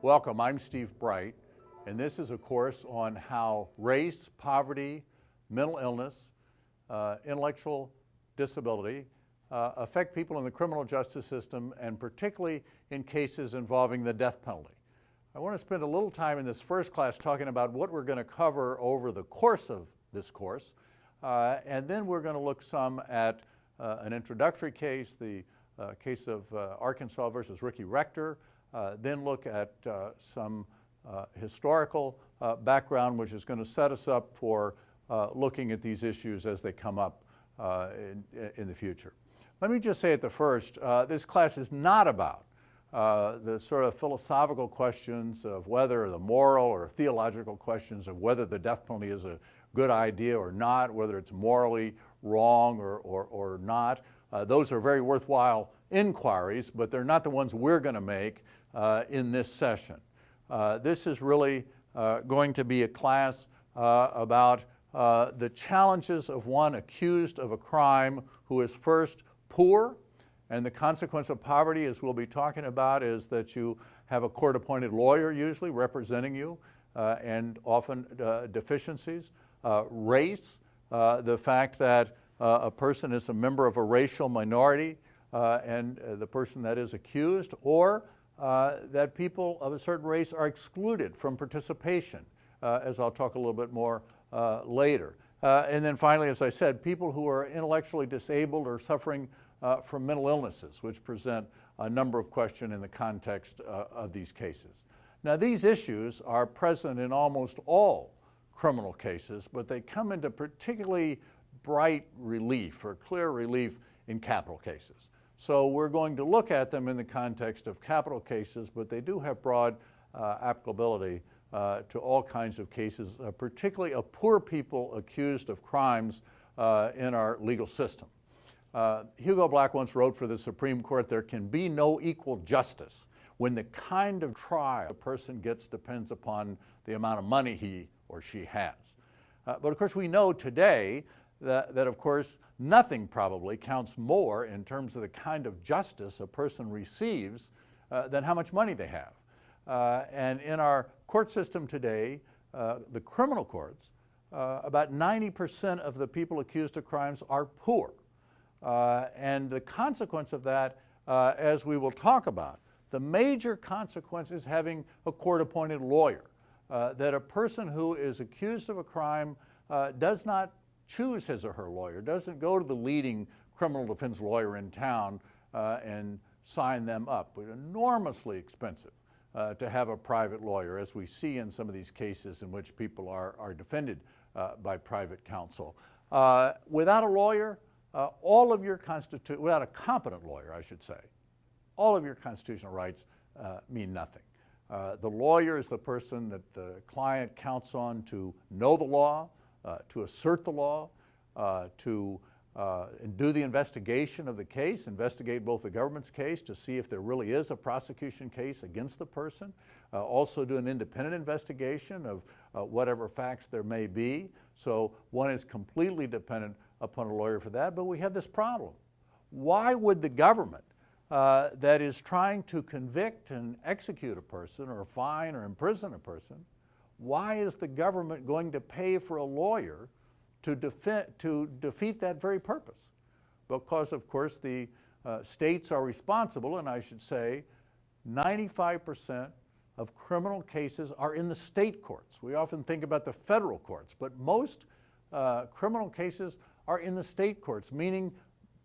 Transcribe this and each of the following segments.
Welcome, I'm Steve Bright, and this is a course on how race, poverty, mental illness, intellectual disability affect people in the criminal justice system, and particularly in cases involving the death penalty. I want to spend a little time in this first class talking about what we're going to cover over the course of this course, and then we're going to look some at an introductory case, the case of Arkansas versus Rickey Rector, then look at some historical background, which is going to set us up for looking at these issues as they come up in the future. Let me just say at the first, this class is not about the sort of philosophical questions of whether the moral or theological questions of whether the death penalty is a good idea or not, whether it's morally wrong or not. Those are very worthwhile inquiries, but they're not the ones we're going to make in this session. This is really going to be a class about the challenges of one accused of a crime who is first poor, and the consequence of poverty, as we'll be talking about, is that you have a court-appointed lawyer usually representing you, and often deficiencies. Race, the fact that a person is a member of a racial minority and the person that is accused, or that people of a certain race are excluded from participation, as I'll talk a little bit more later. And then finally, as I said, people who are intellectually disabled or suffering from mental illnesses, which present a number of questions in the context of these cases. Now, these issues are present in almost all criminal cases, but they come into particularly bright relief or clear relief in capital cases. So we're going to look at them in the context of capital cases, but they do have broad applicability to all kinds of cases, particularly of poor people accused of crimes in our legal system. Hugo Black once wrote for the Supreme Court, there can be no equal justice when the kind of trial a person gets depends upon the amount of money he or she has. But of course we know today that of course nothing probably counts more in terms of the kind of justice a person receives than how much money they have. And in our court system today, the criminal courts, about 90% of the people accused of crimes are poor. And the consequence of that, as we will talk about, the major consequence is having a court-appointed lawyer. That a person who is accused of a crime does not choose his or her lawyer, doesn't go to the leading criminal defense lawyer in town and sign them up. It's enormously expensive to have a private lawyer, as we see in some of these cases in which people are defended by private counsel. Without a lawyer, all of your without a competent lawyer, I should say, all of your constitutional rights mean nothing. The lawyer is the person that the client counts on to know the law, to assert the law, to do the investigation of the case, investigate both the government's case to see if there really is a prosecution case against the person, also do an independent investigation of whatever facts there may be. So one is completely dependent upon a lawyer for that, but we have this problem. Why would the government that is trying to convict and execute a person or fine or imprison a person, why is the government going to pay for a lawyer to defeat that very purpose? Because, of course, the states are responsible, and I should say 95% of criminal cases are in the state courts. We often think about the federal courts, but most criminal cases are in the state courts, meaning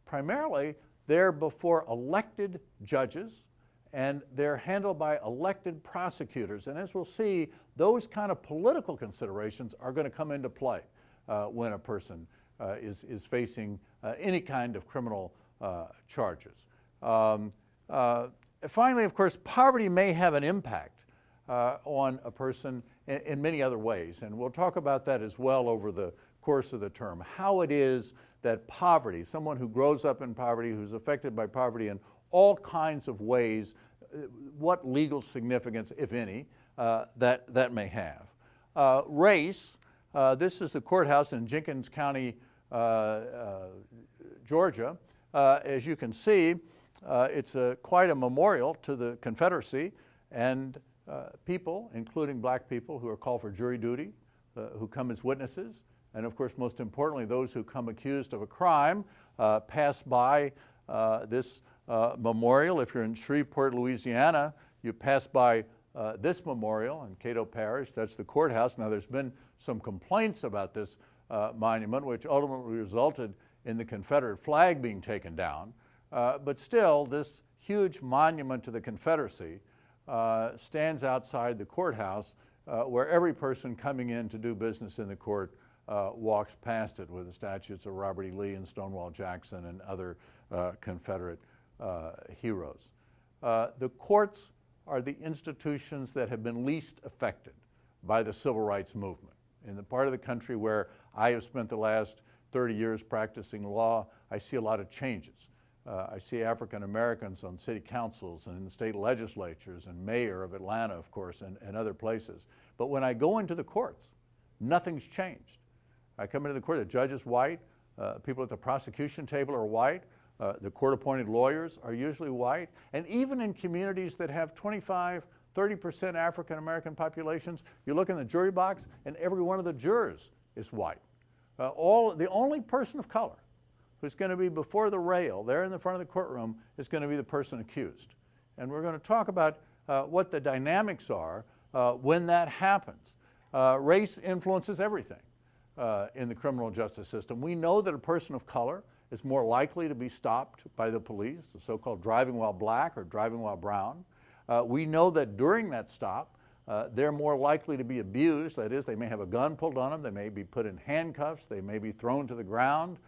primarily they're before elected judges and they're handled by elected prosecutors. And as we'll see, those kind of political considerations are going to come into play when a person is facing any kind of criminal charges. Finally, of course, poverty may have an impact on a person in many other ways, and we'll talk about that as well over the course of the term. How it is that poverty, someone who grows up in poverty, who's affected by poverty in all kinds of ways, what legal significance, if any, that may have. Race, this is the courthouse in Jenkins County, Georgia. As you can see, it's quite a memorial to the Confederacy, and people, including black people who are called for jury duty, who come as witnesses, and of course, most importantly, those who come accused of a crime, pass by this memorial. If you're in Shreveport, Louisiana, you pass by this memorial in Cato Parish. That's the courthouse. Now, there's been some complaints about this monument, which ultimately resulted in the Confederate flag being taken down. But still, this huge monument to the Confederacy stands outside the courthouse where every person coming in to do business in the court walks past it, with the statues of Robert E. Lee and Stonewall Jackson and other Confederate heroes. The courts are the institutions that have been least affected by the civil rights movement. In the part of the country where I have spent the last 30 years practicing law, I see a lot of changes. I see African Americans on city councils and in state legislatures and mayor of Atlanta, of course, and other places. But when I go into the courts, nothing's changed. I come into the court, the judge is white, people at the prosecution table are white, the court-appointed lawyers are usually white, and even in communities that have 25, 30% African American populations, you look in the jury box and every one of the jurors is white. The only person of color who's going to be before the rail there in the front of the courtroom is going to be the person accused. And we're going to talk about what the dynamics are when that happens. Race influences everything in the criminal justice system. We know that a person of color is more likely to be stopped by the police, the so-called driving while black or driving while brown. We know that during that stop, they're more likely to be abused. That is, they may have a gun pulled on them, they may be put in handcuffs, they may be thrown to the ground.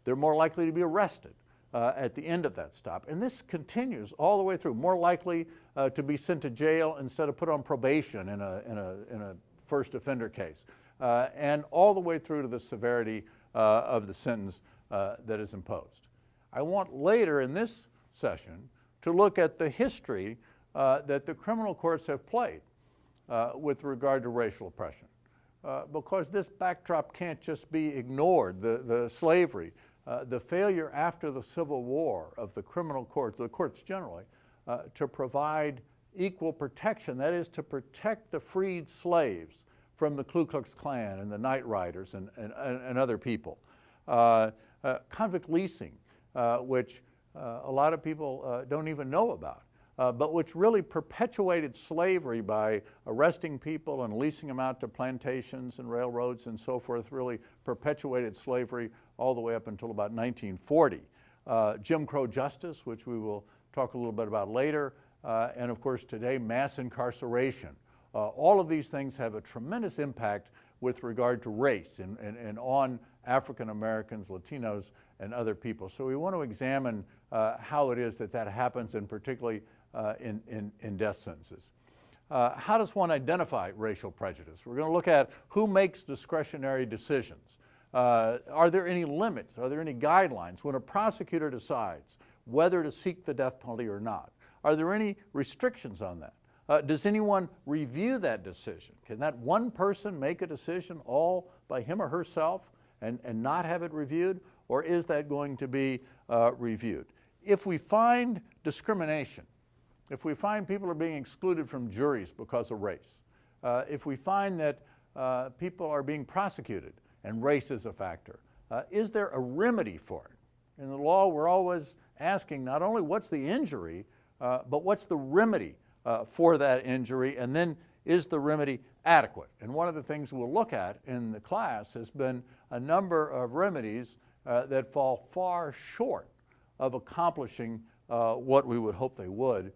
They're more likely to be arrested at the end of that stop. And this continues all the way through, more likely to be sent to jail instead of put on probation in a first offender case, and all the way through to the severity of the sentence that is imposed. I want later in this session to look at the history that the criminal courts have played with regard to racial oppression. Because this backdrop can't just be ignored. The slavery, the failure after the Civil War of the criminal courts, the courts generally, to provide equal protection, that is, to protect the freed slaves from the Ku Klux Klan and the Night Riders and other people. Convict leasing, which a lot of people don't even know about. But which really perpetuated slavery by arresting people and leasing them out to plantations and railroads and so forth, really perpetuated slavery all the way up until about 1940. Jim Crow justice, which we will talk a little bit about later, and of course today, mass incarceration. All of these things have a tremendous impact with regard to race and on African Americans, Latinos, and other people. So we want to examine how it is that happens, and particularly in death sentences. How does one identify racial prejudice? We're going to look at who makes discretionary decisions. Are there any limits? Are there any guidelines when a prosecutor decides whether to seek the death penalty or not? Are there any restrictions on that? Does anyone review that decision? Can that one person make a decision all by him or herself and not have it reviewed? Or is that going to be reviewed? If we find discrimination, if we find people are being excluded from juries because of race, if we find that people are being prosecuted and race is a factor, is there a remedy for it? In the law, we're always asking not only what's the injury, but what's the remedy for that injury, and then is the remedy adequate? And one of the things we'll look at in the class has been a number of remedies that fall far short of accomplishing what we would hope they would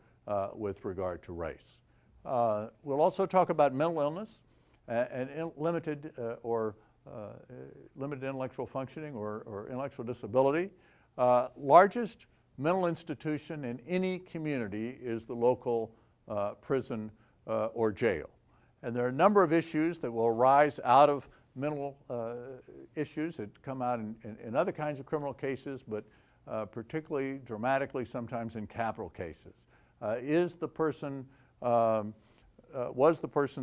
with regard to race. We'll also talk about mental illness and limited intellectual functioning or intellectual disability. Largest mental institution in any community is the local prison or jail. And there are a number of issues that will arise out of mental issues that come out in other kinds of criminal cases, but particularly dramatically sometimes in capital cases. Was the person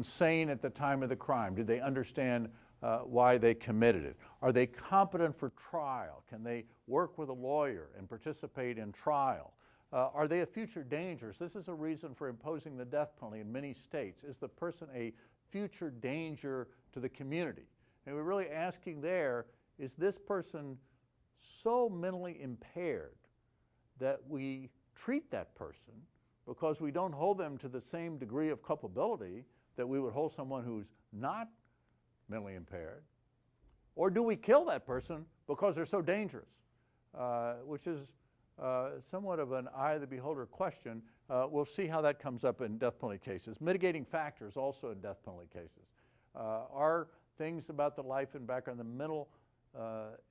sane at the time of the crime? Did they understand why they committed it? Are they competent for trial? Can they work with a lawyer and participate in trial? Are they a future danger? This is a reason for imposing the death penalty in many states. Is the person a future danger to the community? And we're really asking there, is this person so mentally impaired that we treat that person because we don't hold them to the same degree of culpability that we would hold someone who's not mentally impaired? Or do we kill that person because they're so dangerous? Which is somewhat of an eye of the beholder question. We'll see how that comes up in death penalty cases. Mitigating factors also in death penalty cases. Are things about the life and background, the mental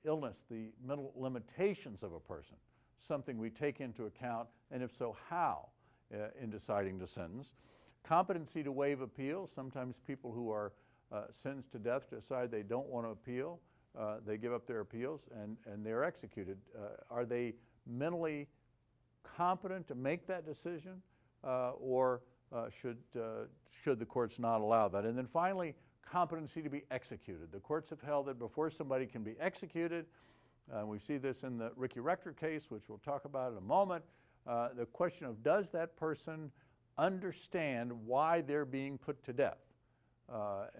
illness, the mental limitations of a person, something we take into account, and if so, how in deciding to sentence? Competency to waive appeal. Sometimes people who are sentenced to death decide they don't want to appeal. They give up their appeals and they're executed. Are they mentally competent to make that decision, or should the courts not allow that? And then finally, competency to be executed. The courts have held that before somebody can be executed, we see this in the Rickey Rector case, which we'll talk about in a moment, the question of does that person understand why they're being put to death?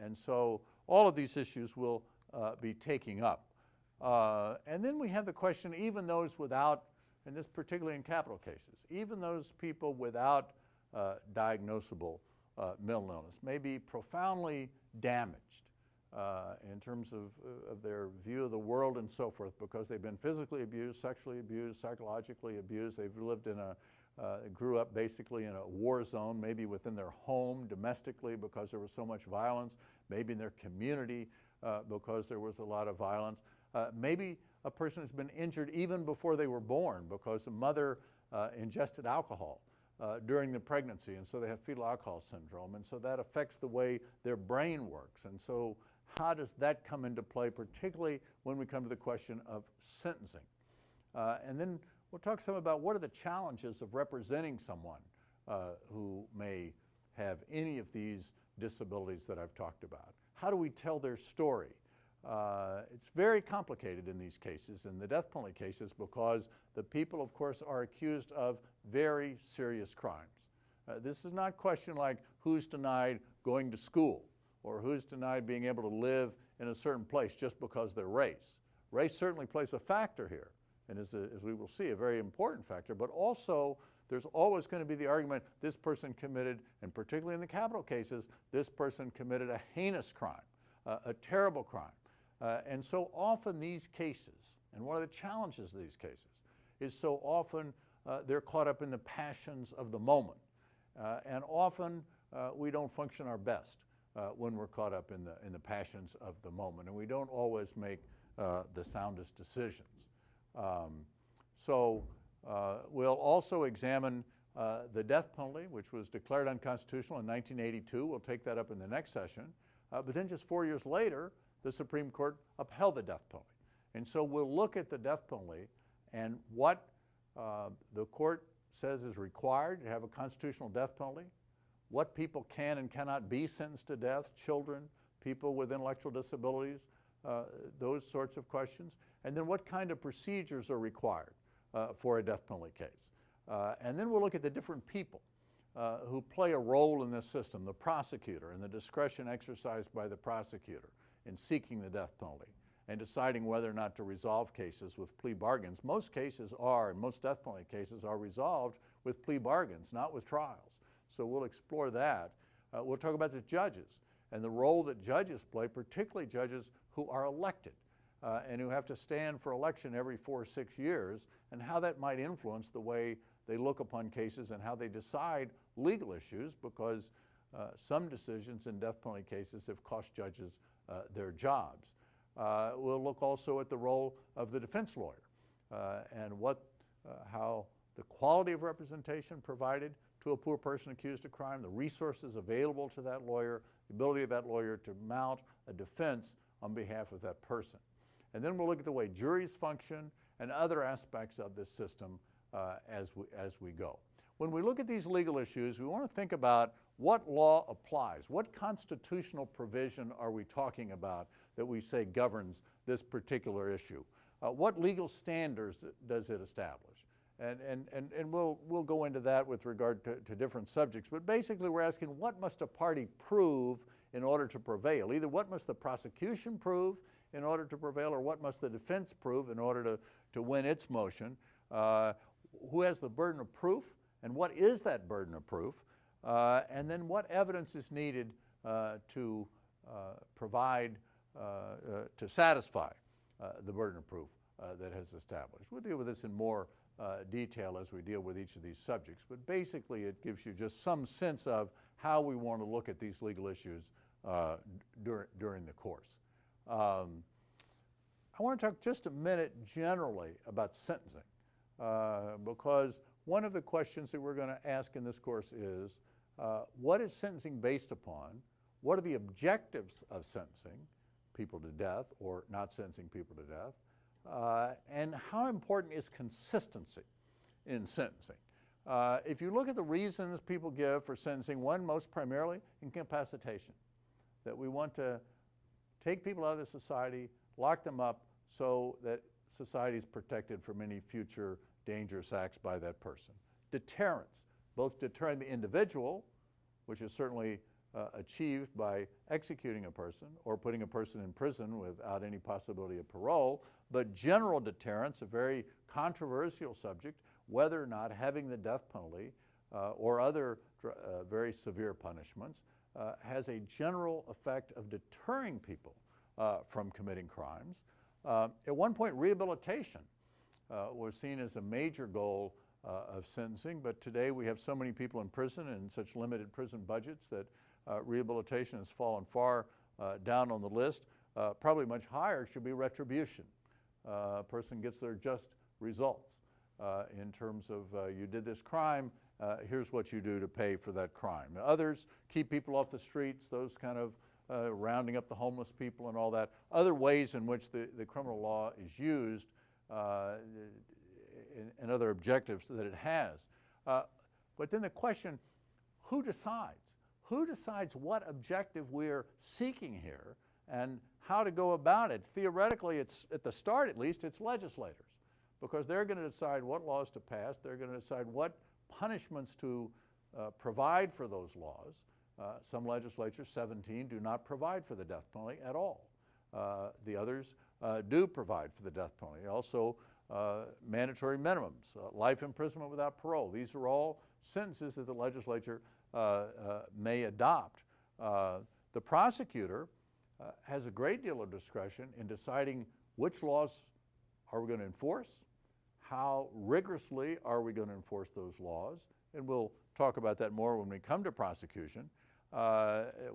And so all of these issues will be taking up. And then we have the question, even those without, and this particularly in capital cases, even those people without diagnosable mental illness may be profoundly damaged in terms of their view of the world and so forth, because they've been physically abused, sexually abused, psychologically abused. They've lived in grew up basically in a war zone, maybe within their home domestically because there was so much violence, maybe in their community because there was a lot of violence. Maybe a person has been injured even before they were born because the mother ingested alcohol during the pregnancy, and so they have fetal alcohol syndrome, and so that affects the way their brain works. And so how does that come into play, particularly when we come to the question of sentencing? And then we'll talk some about what are the challenges of representing someone who may have any of these disabilities that I've talked about. How do we tell their story? It's very complicated in these cases, in the death penalty cases, because the people, of course, are accused of very serious crimes. This is not a question like who's denied going to school or who's denied being able to live in a certain place just because of their race. Race certainly plays a factor here, and as we will see, a very important factor, but also there's always going to be the argument this person committed, and particularly in the capital cases, this person committed a heinous crime, a terrible crime. And so often these cases, and one of the challenges of these cases, is so often they're caught up in the passions of the moment. And often we don't function our best when we're caught up in the passions of the moment, and we don't always make the soundest decisions. So we'll also examine the death penalty, which was declared unconstitutional in 1982. We'll take that up in the next session. But then just 4 years later, the Supreme Court upheld the death penalty. And so we'll look at the death penalty and what the court says is required to have a constitutional death penalty, what people can and cannot be sentenced to death, children, people with intellectual disabilities, those sorts of questions, and then what kind of procedures are required for a death penalty case. And then we'll look at the different people who play a role in this system, the prosecutor and the discretion exercised by the prosecutor in seeking the death penalty and deciding whether or not to resolve cases with plea bargains. Most cases are, and most death penalty cases are resolved with plea bargains, not with trials. So we'll explore that. We'll talk about the judges and the role that judges play, particularly judges who are elected and who have to stand for election every 4 or 6 years, and how that might influence the way they look upon cases and how they decide legal issues, because some decisions in death penalty cases have cost judges their jobs. We'll look also at the role of the defense lawyer and how the quality of representation provided to a poor person accused of crime, the resources available to that lawyer, the ability of that lawyer to mount a defense on behalf of that person. And then we'll look at the way juries function and other aspects of this system as we go. When we look at these legal issues, we want to think about what law applies. What constitutional provision are we talking about that we say governs this particular issue? What legal standards does it establish? And we'll go into that with regard to different subjects. But basically we're asking, what must a party prove in order to prevail? Either what must the prosecution prove in order to prevail, or what must the defense prove in order to win its motion? Who has the burden of proof, and what is that burden of proof? And then what evidence is needed to provide, to satisfy the burden of proof that has established. We'll deal with this in more detail as we deal with each of these subjects, but basically it gives you just some sense of how we want to look at these legal issues during the course. I want to talk just a minute generally about sentencing, because one of the questions that we're going to ask in this course is, what is sentencing based upon? What are the objectives of sentencing people to death or not sentencing people to death? And how important is consistency in sentencing? If you look at the reasons people give for sentencing, one most primarily incapacitation, that we want to take people out of the society, lock them up so that society is protected from any future dangerous acts by that person. Deterrence, both deterring the individual, which is certainly achieved by executing a person or putting a person in prison without any possibility of parole, but general deterrence, a very controversial subject, whether or not having the death penalty or other very severe punishments has a general effect of deterring people from committing crimes. At one point, rehabilitation was seen as a major goal of sentencing, but today we have so many people in prison and such limited prison budgets that rehabilitation has fallen far down on the list. Probably much higher should be retribution. A person gets their just results in terms of you did this crime, here's what you do to pay for that crime. Others keep people off the streets, those kind of rounding up the homeless people and all that. Other ways in which the criminal law is used and other objectives that it has. But then the question, who decides? Who decides what objective we're seeking here and how to go about it? Theoretically, it's at the start at least, it's legislators, because they're going to decide what laws to pass, they're going to decide what punishments to provide for those laws. Some legislatures, 17, do not provide for the death penalty at all. The others do provide for the death penalty. Also, mandatory minimums, life imprisonment without parole. These are all sentences that the legislature may adopt. The prosecutor has a great deal of discretion in deciding which laws are we going to enforce, how rigorously are we going to enforce those laws, and we'll talk about that more when we come to prosecution.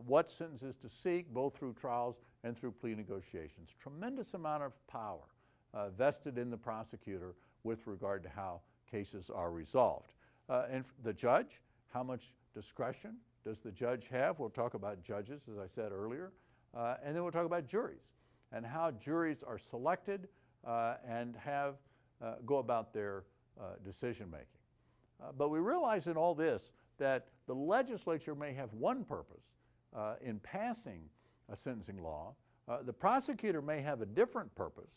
What sentences to seek, both through trials and through plea negotiations. Tremendous amount of power vested in the prosecutor with regard to how cases are resolved. And the judge, how much discretion does the judge have? We'll talk about judges, as I said earlier, and then we'll talk about juries and how juries are selected and go about their decision making. But we realize in all this that the legislature may have one purpose in passing a sentencing law. The prosecutor may have a different purpose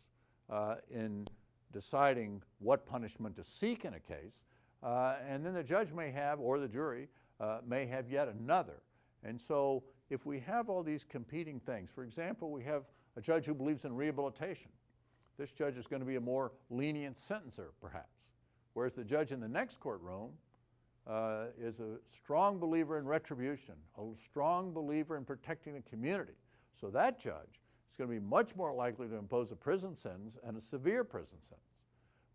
in deciding what punishment to seek in a case, and then the judge may have, or the jury, may have yet another. And so if we have all these competing things, for example, we have a judge who believes in rehabilitation. This judge is going to be a more lenient sentencer, perhaps, whereas the judge in the next courtroom is a strong believer in retribution, a strong believer in protecting the community. So that judge is going to be much more likely to impose a prison sentence and a severe prison sentence.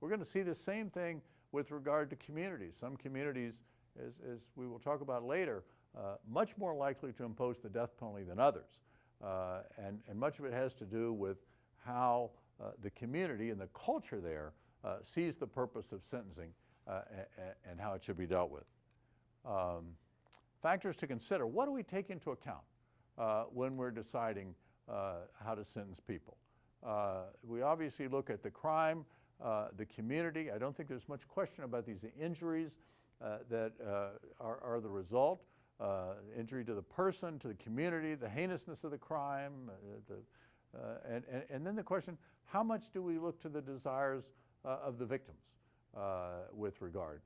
We're going to see the same thing with regard to communities. Some communities, as we will talk about later, much more likely to impose the death penalty than others. And much of it has to do with how the community and the culture there sees the purpose of sentencing and how it should be dealt with. Factors to consider. What do we take into account when we're deciding how to sentence people? We obviously look at the crime, the community. I don't think there's much question about these injuries that are the result. Injury to the person, to the community, the heinousness of the crime, and then the question, how much do we look to the desires of the victims? with regard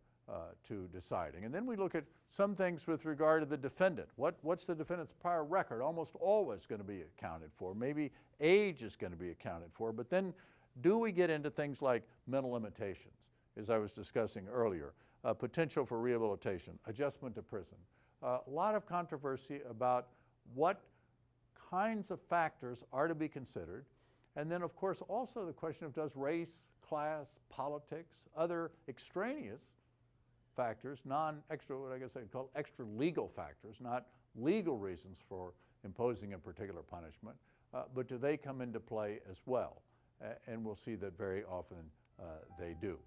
to deciding. And then we look at some things with regard to the defendant. What's the defendant's prior record? Almost always going to be accounted for. Maybe age is going to be accounted for. But then do we get into things like mental limitations, as I was discussing earlier, potential for rehabilitation, adjustment to prison? A lot of controversy about what kinds of factors are to be considered. And then, of course, also the question of does race, class, politics, other extraneous factors, non-extra, what I guess I'd call extra legal factors, not legal reasons for imposing a particular punishment, but do they come into play as well? And we'll see that very often they do.